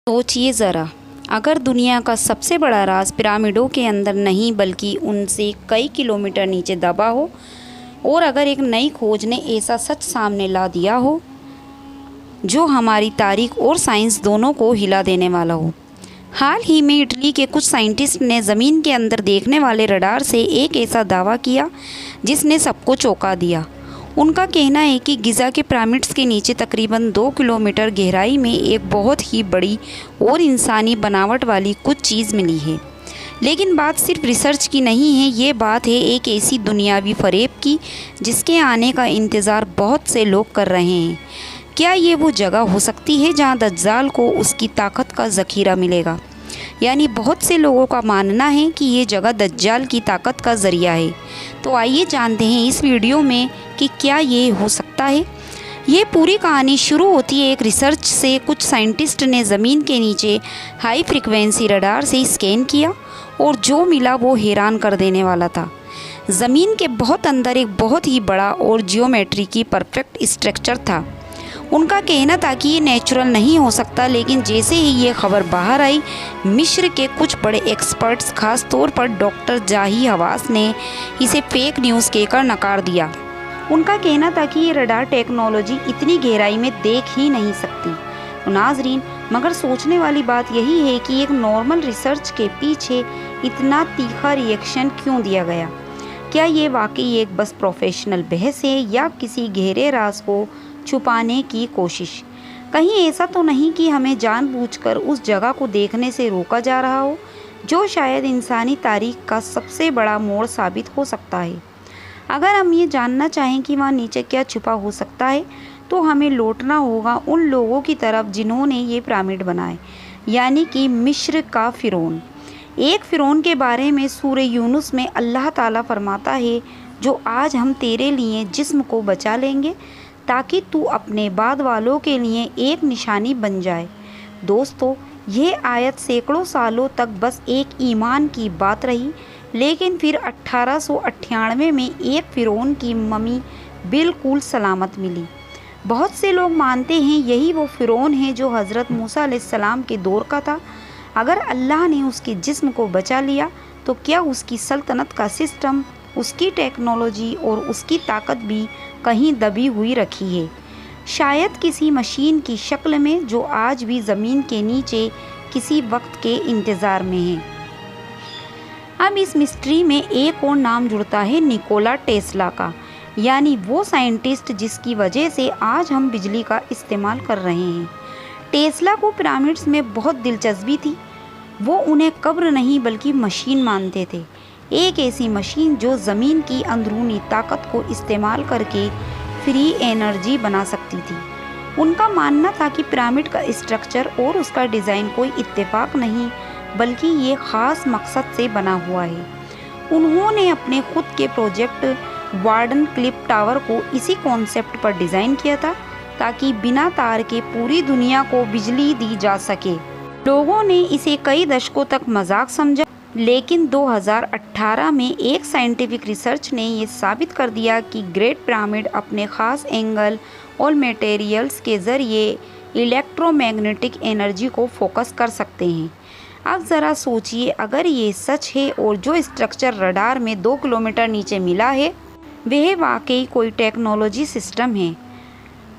सोचिए ज़रा, अगर दुनिया का सबसे बड़ा राज पिरामिडों के अंदर नहीं बल्कि उनसे कई किलोमीटर नीचे दबा हो, और अगर एक नई खोज ने ऐसा सच सामने ला दिया हो जो हमारी तारीख और साइंस दोनों को हिला देने वाला हो। हाल ही में इटली के कुछ साइंटिस्ट ने ज़मीन के अंदर देखने वाले रडार से एक ऐसा दावा किया जिसने सबको चौंका दिया। उनका कहना है कि गिज़ा के पिरामिड्स के नीचे तकरीबन 2 किलोमीटर गहराई में एक बहुत ही बड़ी और इंसानी बनावट वाली कुछ चीज़ मिली है। लेकिन बात सिर्फ रिसर्च की नहीं है, ये बात है एक ऐसी दुनियावी फ़रेब की जिसके आने का इंतज़ार बहुत से लोग कर रहे हैं। क्या ये वो जगह हो सकती है जहाँ दज्जाल को उसकी ताकत का ज़ख़ीरा मिलेगा? यानी बहुत से लोगों का मानना है कि ये जगह दज्जाल की ताकत का ज़रिया है। तो आइए जानते हैं इस वीडियो में कि क्या ये हो सकता है। ये पूरी कहानी शुरू होती है एक रिसर्च से। कुछ साइंटिस्ट ने ज़मीन के नीचे हाई फ्रीक्वेंसी रडार से स्कैन किया और जो मिला वो हैरान कर देने वाला था। ज़मीन के बहुत अंदर एक बहुत ही बड़ा और जियोमेट्री की परफेक्ट स्ट्रक्चर था। उनका कहना था कि ये नेचुरल नहीं हो सकता, लेकिन जैसे ही ये खबर बाहर आई, मिस्र के कुछ बड़े एक्सपर्ट्स, खास तौर पर डॉक्टर जाही हवास ने इसे फेक न्यूज़ कहकर नकार दिया। उनका कहना था कि ये रडार टेक्नोलॉजी इतनी गहराई में देख ही नहीं सकती। तो नाजरीन, मगर सोचने वाली बात यही है कि एक नॉर्मल रिसर्च के पीछे इतना तीखा रिएक्शन क्यों दिया गया? क्या ये वाकई एक बस प्रोफेशनल बहस है या किसी गहरे राज को छुपाने की कोशिश? कहीं ऐसा तो नहीं कि हमें जानबूझकर उस जगह को देखने से रोका जा रहा हो जो शायद इंसानी तारीख का सबसे बड़ा मोड़ साबित हो सकता है। अगर हम ये जानना चाहें कि वहाँ नीचे क्या छुपा हो सकता है, तो हमें लौटना होगा उन लोगों की तरफ जिन्होंने ये पिरामिड बनाए, यानी कि मिस्र का फ़िरौन। एक फ़िरौन के बारे में सूरह यूनुस में अल्लाह ताला फरमाता है, जो आज हम तेरे लिए जिस्म को बचा लेंगे ताकि तू अपने बाद वालों के लिए एक निशानी बन जाए। दोस्तों, यह आयत सैकड़ों सालों तक बस एक ईमान की बात रही, लेकिन फिर 1898 में एक फ़िरौन की मम्मी बिल्कुल सलामत मिली। बहुत से लोग मानते हैं यही वो फ़िरौन है जो हज़रत मूसा अलैहिस्सलाम के दौर का था। अगर अल्लाह ने उसके जिस्म को बचा लिया, तो क्या उसकी सल्तनत का सिस्टम, उसकी टेक्नोलॉजी और उसकी ताकत भी कहीं दबी हुई रखी है, शायद किसी मशीन की शक्ल में जो आज भी ज़मीन के नीचे किसी वक्त के इंतज़ार में है। अब इस मिस्ट्री में एक और नाम जुड़ता है, निकोला टेस्ला का, यानी वो साइंटिस्ट जिसकी वजह से आज हम बिजली का इस्तेमाल कर रहे हैं। टेस्ला को पिरामिड्स में बहुत दिलचस्पी थी। वो उन्हें कब्र नहीं बल्कि मशीन मानते थे, एक ऐसी मशीन जो ज़मीन की अंदरूनी ताकत को इस्तेमाल करके फ्री एनर्जी बना सकती थी। उनका मानना था कि पिरामिड का स्ट्रक्चर और उसका डिज़ाइन कोई इत्तेफाक नहीं बल्कि ये ख़ास मकसद से बना हुआ है। उन्होंने अपने खुद के प्रोजेक्ट वार्डन क्लिफ टावर को इसी कॉन्सेप्ट पर डिज़ाइन किया था ताकि बिना तार के पूरी दुनिया को बिजली दी जा सके। लोगों ने इसे कई दशकों तक मजाक समझा, लेकिन 2018 में एक साइंटिफिक रिसर्च ने ये साबित कर दिया कि ग्रेट पिरामिड अपने ख़ास एंगल और मटेरियल्स के ज़रिए इलेक्ट्रोमैग्नेटिक एनर्जी को फोकस कर सकते हैं। अब ज़रा सोचिए, अगर ये सच है और जो स्ट्रक्चर रडार में 2 किलोमीटर नीचे मिला है वह वाकई कोई टेक्नोलॉजी सिस्टम है,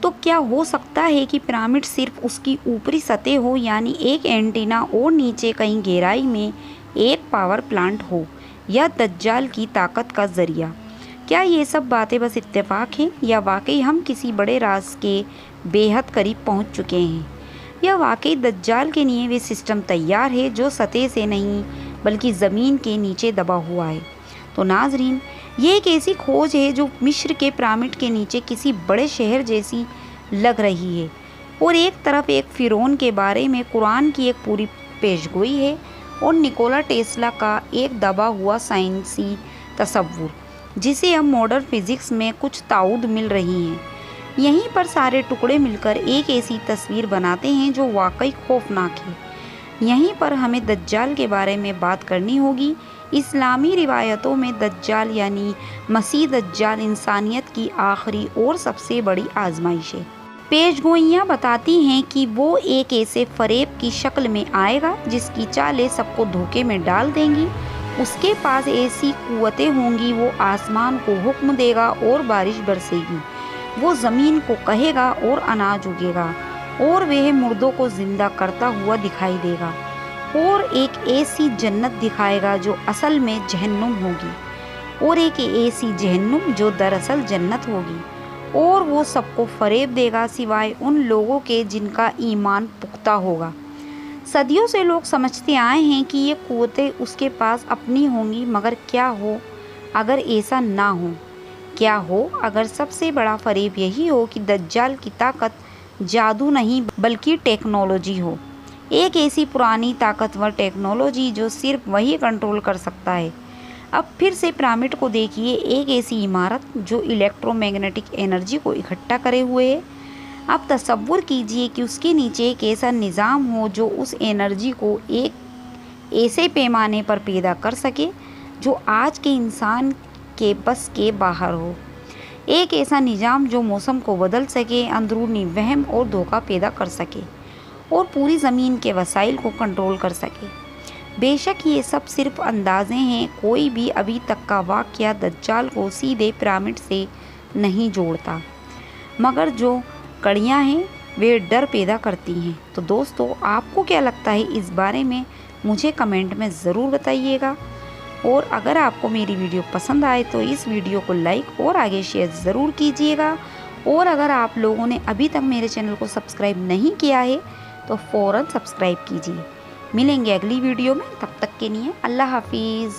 तो क्या हो सकता है कि पिरामिड सिर्फ उसकी ऊपरी सतह हो, यानी एक एंटीना, और नीचे कहीं गहराई में एक पावर प्लांट हो या दज्जाल की ताकत का ज़रिया? क्या ये सब बातें बस इत्तेफाक हैं या वाकई हम किसी बड़े राज के बेहद करीब पहुंच चुके हैं? या वाकई दज्जाल के लिए वे सिस्टम तैयार है जो सतह से नहीं बल्कि ज़मीन के नीचे दबा हुआ है? तो नाजरीन, ये एक ऐसी खोज है जो मिस्र के पिरामिड के नीचे किसी बड़े शहर जैसी लग रही है, और एक तरफ एक फ़िरौन के बारे में कुरान की एक पूरी पेशगोई है और निकोला टेस्ला का एक दबा हुआ साइंसी तसव्वुर, जिसे अब मॉडर्न फिज़िक्स में कुछ ताउद मिल रही हैं। यहीं पर सारे टुकड़े मिलकर एक ऐसी तस्वीर बनाते हैं जो वाकई खौफनाक है। यहीं पर हमें दज्जाल के बारे में बात करनी होगी। इस्लामी रिवायतों में दज्जाल यानी मसीह दज्जाल इंसानियत की आखिरी और सबसे बड़ी आजमाइश है। पेशगोइयाँ बताती हैं कि वो एक ऐसे फरेब की शक्ल में आएगा जिसकी चालें सबको धोखे में डाल देंगी। उसके पास ऐसी कुव्वतें होंगी, वो आसमान को हुक्म देगा और बारिश बरसेगी, वो ज़मीन को कहेगा और अनाज उगेगा, और वह मुर्दों को जिंदा करता हुआ दिखाई देगा, और एक ऐसी जन्नत दिखाएगा जो असल में जहन्नुम होगी, और एक ऐसी जहन्नुम जो दरअसल जन्नत होगी, और वो सबको फरेब देगा सिवाय उन लोगों के जिनका ईमान पुख्ता होगा। सदियों से लोग समझते आए हैं कि ये कुव्वतें उसके पास अपनी होंगी, मगर क्या हो अगर ऐसा ना हो? क्या हो अगर सबसे बड़ा फरेब यही हो कि दज्जाल की ताकत जादू नहीं बल्कि टेक्नोलॉजी हो, एक ऐसी पुरानी ताकतवर टेक्नोलॉजी जो सिर्फ वही कंट्रोल कर सकता है। अब फिर से पिरामिड को देखिए, एक ऐसी इमारत जो इलेक्ट्रोमैग्नेटिक एनर्जी को इकट्ठा करे हुए है। अब तसव्वुर कीजिए कि उसके नीचे एक ऐसा निज़ाम हो जो उस एनर्जी को एक ऐसे पैमाने पर पैदा कर सके जो आज के इंसान के बस के बाहर हो, एक ऐसा निज़ाम जो मौसम को बदल सके, अंदरूनी वहम और धोखा पैदा कर सके और पूरी ज़मीन के वसाइल को कंट्रोल कर सके। बेशक ये सब सिर्फ अंदाज़े हैं, कोई भी अभी तक का वाक़या दज्जाल को सीधे पिरामिड से नहीं जोड़ता, मगर जो कड़ियाँ हैं वे डर पैदा करती हैं। तो दोस्तों, आपको क्या लगता है इस बारे में, मुझे कमेंट में ज़रूर बताइएगा। और अगर आपको मेरी वीडियो पसंद आए तो इस वीडियो को लाइक और आगे शेयर ज़रूर कीजिएगा। और अगर आप लोगों ने अभी तक मेरे चैनल को सब्सक्राइब नहीं किया है तो फ़ौरन सब्सक्राइब कीजिए। मिलेंगे अगली वीडियो में, तब तक के लिए अल्लाह हाफिज़।